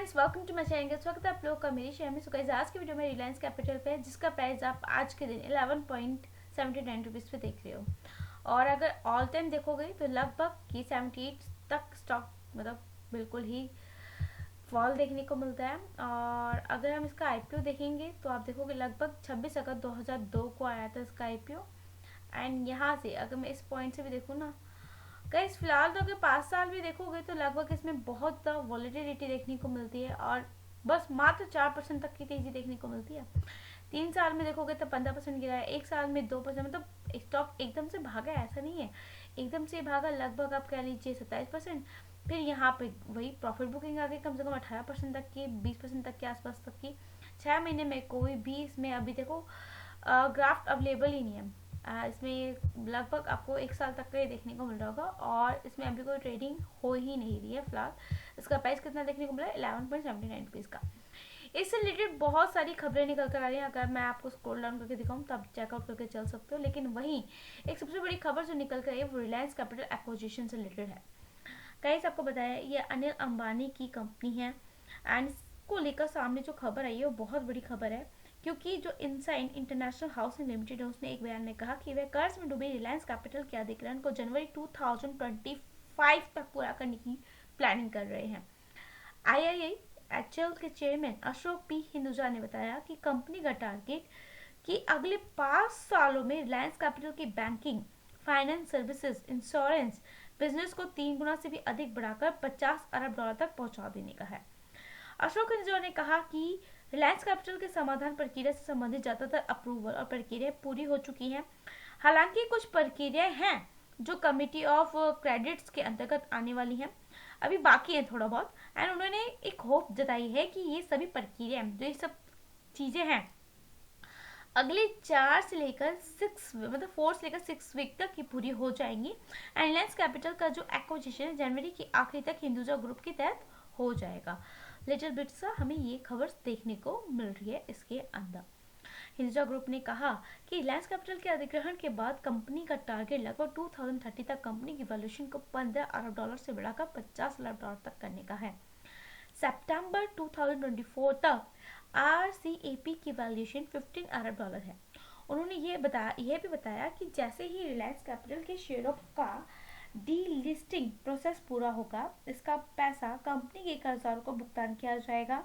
Friends, welcome to my channel. स्वागत है आप लोगों का मेरी शेयर में। सो गाइस, आज की वीडियो में रिलायंस कैपिटल पे है, जिसका प्राइस आप आज के दिन 11.79 रुपीज़ पे देख रहे हो। और अगर ऑल टाइम देखोगे तो लगभग की 78 तक स्टॉक मतलब बिल्कुल ही फॉल देखने को मिलता है। और अगर हम इसका आईपीओ देखेंगे तो आप देखोगे लगभग 26 अगस्त 2002 को आया था इसका आईपीओ। एंड यहाँ से अगर मैं इस पॉइंट से भी देखूँ ना गाइस, फिलहाल तो अगर 5 साल भी देखोगे तो लगभग इसमें बहुत वॉलिटिलिटी देखने को मिलती है और बस मात्र 4% तक की तेजी देखने को मिलती है। 3 साल में देखोगे तो 15% गिरा है, 1 साल में 2%। मतलब स्टॉक एकदम से भागा ऐसा नहीं है, एकदम से भागा लगभग आप कह लीजिए 27%। फिर यहाँ पे वही प्रॉफिट बुकिंग आ गई कम से कम 18% तक की, 20% तक के आसपास तक की। 6 महीने में कोई भी इसमें अभी देखो ग्राफ्ट अवेलेबल ही नहीं है। इसमें लगभग आपको 1 साल तक का ये देखने को मिल रहा होगा और इसमें अभी कोई ट्रेडिंग हो ही नहीं रही है फिलहाल। इसका प्राइस कितना देखने को मिला है? 11.79 रुपीज़ का। इससे रिलेटेड बहुत सारी खबरें निकल कर आ रही हैं। अगर मैं आपको स्क्रॉल डाउन करके दिखाऊं तो आप चेकआउट करके चल सकते हो। लेकिन वहीं एक सबसे बड़ी खबर जो निकल कर आई है वो रिलायंस कैपिटल एक्विजिशन से रिलेटेड है। गाइस, आपको बताया ये अनिल अंबानी की कंपनी है एंड इसको लेकर सामने जो खबर आई है वो बहुत बड़ी खबर है, क्योंकि जो इनसाइन इंटरनेशनल हाउसिंग लिमिटेड है उसने एक बयान में कहा कि वह कर्ज में डूबी रिलायंस कैपिटल के अधिग्रहण को जनवरी 2025 तक पूरा करने की प्लानिंग कर रहे हैं। आईआईएचएल के चेयरमैन अशोक पी हिंदुजा ने बताया कि कंपनी का टारगेट कि अगले 5 सालों में रिलायंस कैपिटल की banking, finance services, insurance business को 3 गुना से भी अधिक बढ़ाकर 50 अरब डॉलर तक पहुंचा देने का है। अशोक हिंदुजा ने कहा कि रिलायंस कैपिटल के समाधान प्रक्रिया से संबंधित ज्यादातर अप्रूवल और प्रक्रिया पूरी हो चुकी हैं। हालांकि कुछ प्रक्रियाएं हैं जो कमिटी ऑफ क्रेडिट्स के अंतर्गत आने वाली हैं, अभी बाकी है थोड़ा बहुत। एंड उन्होंने एक होप जताई है कि ये सभी प्रक्रियाएं जो ये सब चीजें हैं अगले 4 से लेकर 6 वीक तक की पूरी हो जाएंगी। एंड रिलायंस कैपिटल का जो एक्विजिशन जनवरी की आखिरी तक हिंदुजा ग्रुप के तहत हो जाएगा। लिटिल बिट सा हमें ये खबर देखने को मिल रही है इसके अंदर। हिंदुजा ग्रुप ने कहा कि रिलायंस कैपिटल के अधिग्रहण के बाद कंपनी का टारगेट लगभग 2030 तक कंपनी की वैल्यूएशन को 15 अरब डॉलर से बढ़ाकर 50 अरब डॉलर तक करने का है। सितंबर 2024 तक आरसीएपी की वैल्यूएशन 15 अरब डॉलर है। उन्होंने ये भी बताया कि जैसे ही रिलायंस कैपिटल के शेयरों का डीलिस्टिंग प्रोसेस पूरा होगा, इसका पैसा कंपनी के कर्जदारों को भुगतान किया जाएगा।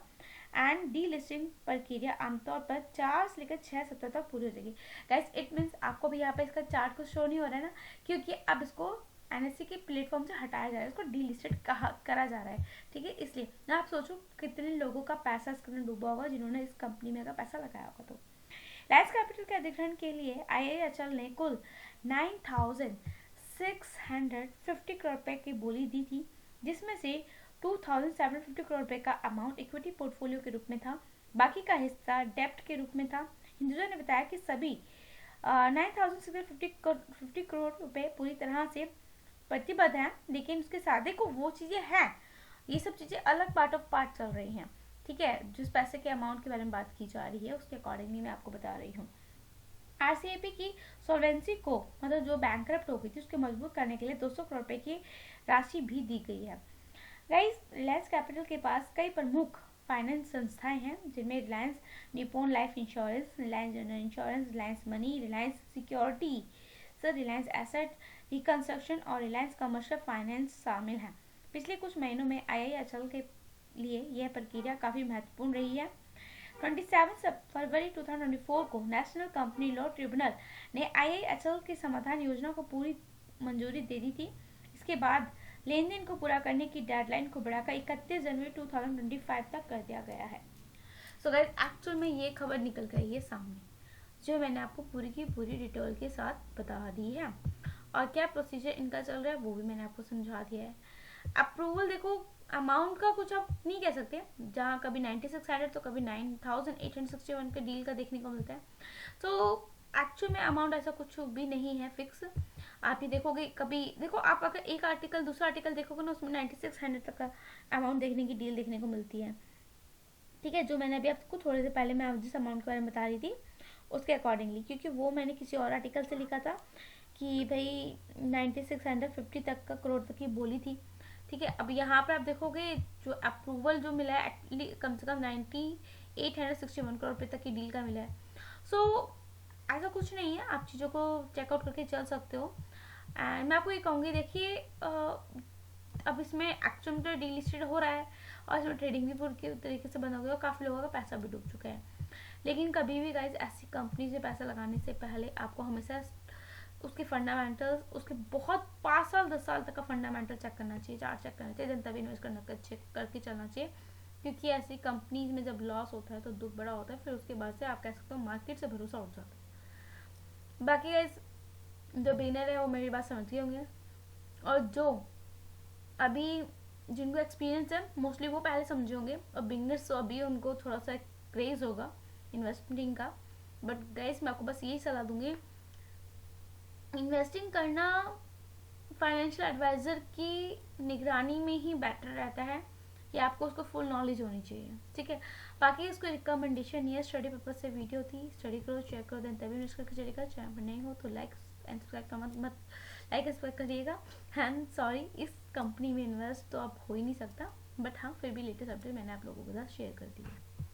एंड डीलिस्टिंग प्रक्रिया आमतौर पर 4 से लेकर 6 सप्ताह तक पूरी हो जाएगी। गाइस, इट मीन्स आपको भी यहाँ पे इसका चार्ट कुछ शो नहीं हो रहा है ना, क्योंकि अब इसको एनएससी के प्लेटफॉर्म से हटाया जा रहा है, इसको डीलिस्टेड करा जा रहा है। ठीक है, इसलिए ना आप सोचो कितने लोगों का पैसा इसके अंदर डूबा होगा जिन्होंने इस कंपनी में अगर पैसा लगाया होगा। तो रिलायंस कैपिटल के अधिग्रहण के लिए आईआईएचएल ने कुल 9,650 करोड़ रुपए की बोली दी थी, जिसमें से 2,750 करोड़ रुपए का अमाउंट इक्विटी पोर्टफोलियो के रूप में था, बाकी का हिस्सा डेप्ट के रूप में था। हिंदुजा ने बताया कि सभी 9,650 करोड़ रुपए पूरी तरह से प्रतिबद्ध है, लेकिन उसके साथ देखो वो चीजें हैं, ये सब चीजें अलग पार्ट ऑफ पार्ट चल रही हैं। ठीक है, जिस पैसे के अमाउंट के बारे में बात की जा रही है उसके अकॉर्डिंगली मैं आपको बता रही हूँ। आरसीएपी की सॉल्वेंसी को मतलब जो बैंकरप्ट हो गई थी उसके मजबूत करने के लिए 200 करोड़ रुपए की राशि भी दी गई है। गाइस, रिलायंस कैपिटल के पास कई प्रमुख फाइनेंस संस्थाएं हैं, जिनमें Reliance Nippon life insurance, Reliance general insurance, Reliance money, Reliance security, Reliance asset reconstruction और रिलायंस कमर्शियल फाइनेंस शामिल हैं। पिछले कुछ महीनों में आईआईएचएल के लिए यह प्रक्रिया काफी महत्वपूर्ण रही है। 27 फरवरी 2024 को नेशनल कंपनी लॉ ट्रिब्यूनल ने आईआईएचएल की समाधान योजना को पूरी मंजूरी दे दी थी। इसके बाद लेन देन को पूरा करने की डेडलाइन को बढ़ाकर 31 जनवरी 2025 तक कर दिया गया है। सो गाइस, एक्चुअल में ये खबर निकल गई है सामने, जो मैंने आपको पूरी की पूरी डिटेल के साथ बता दी है। और क्या प्रोसीजर इनका चल रहा है वो भी मैंने आपको समझा दिया है। अप्रूवल देखो, अमाउंट का कुछ आप नहीं कह सकते, जहाँ कभी 9600 तो कभी 9861 का डील का देखने को मिलता है। तो एक्चुअल में अमाउंट ऐसा कुछ भी नहीं है फिक्स। आप ही देखोगे, कभी देखो आप अगर एक आर्टिकल दूसरा आर्टिकल देखोगे ना, उसमें 9600 तक का अमाउंट देखने की डील देखने को मिलती है। ठीक है, जो मैंने अभी आपको थोड़ी देर पहले मैं जिस अमाउंट के बारे में बता रही थी उसके अकॉर्डिंगली, क्योंकि वो मैंने किसी और आर्टिकल से लिखा था कि भाई 9650 तक का करोड़ तक की बोली थी। ठीक है, अब यहाँ पर आप देखोगे जो अप्रूवल जो मिला है कम से कम 9861 करोड़ रुपये तक की डील का मिला है। सो ऐसा कुछ नहीं है, आप चीज़ों को चेकआउट करके चल सकते हो। एंड मैं आपको ये कहूँगी, देखिए अब इसमें एक्चुअल में तो डीलिस्टेड हो रहा है और इसमें ट्रेडिंग भी पूरी तरीके से बंद हो गई और काफ़ी लोगों का पैसा भी डूब चुका है। लेकिन कभी भी गाइज ऐसी कंपनी से पैसा लगाने से पहले आपको हमेशा उसके फंडामेंटल्स, उसके बहुत 5 साल 10 साल तक का फंडामेंटल चेक करना चाहिए, चार्ट चेक करना चाहिए, तभी इन्वेस्ट करना चेक करके चलना चाहिए। क्योंकि ऐसी कंपनीज में जब लॉस होता है तो दुख बड़ा होता है, फिर उसके बाद से आप कह सकते हो मार्केट से भरोसा उठ जाता है। बाकी गाइज जो बिगिनर है वो मेरी बात समझ गए होंगे, और जो अभी जिनको एक्सपीरियंस है मोस्टली वो पहले समझे होंगे, और बिगनर्स तो अभी उनको थोड़ा सा क्रेज होगा इन्वेस्टिंग का। बट गाइस मैं आपको बस यही सलाह दूंगी, इन्वेस्टिंग करना फाइनेंशियल एडवाइज़र की निगरानी में ही बेटर रहता है, या आपको उसको फुल नॉलेज होनी चाहिए, ठीक है। बाकी इसको रिकमेंडेशन ये स्टडी पर्पज से वीडियो थी, स्टडी करो, चेक करो, देन तभी इन्वेस्ट करके चलेगा। चैनल पर नहीं हो तो लाइक एंड सब्सक्राइब मत लाइक एंड सब्सक्राइब करिएगा। एंड सॉरी, इस कंपनी में इन्वेस्ट तो अब हो ही नहीं सकता, बट हाँ फिर भी लेटेस्ट अपडेट मैंने आप लोगों के साथ शेयर कर दी है।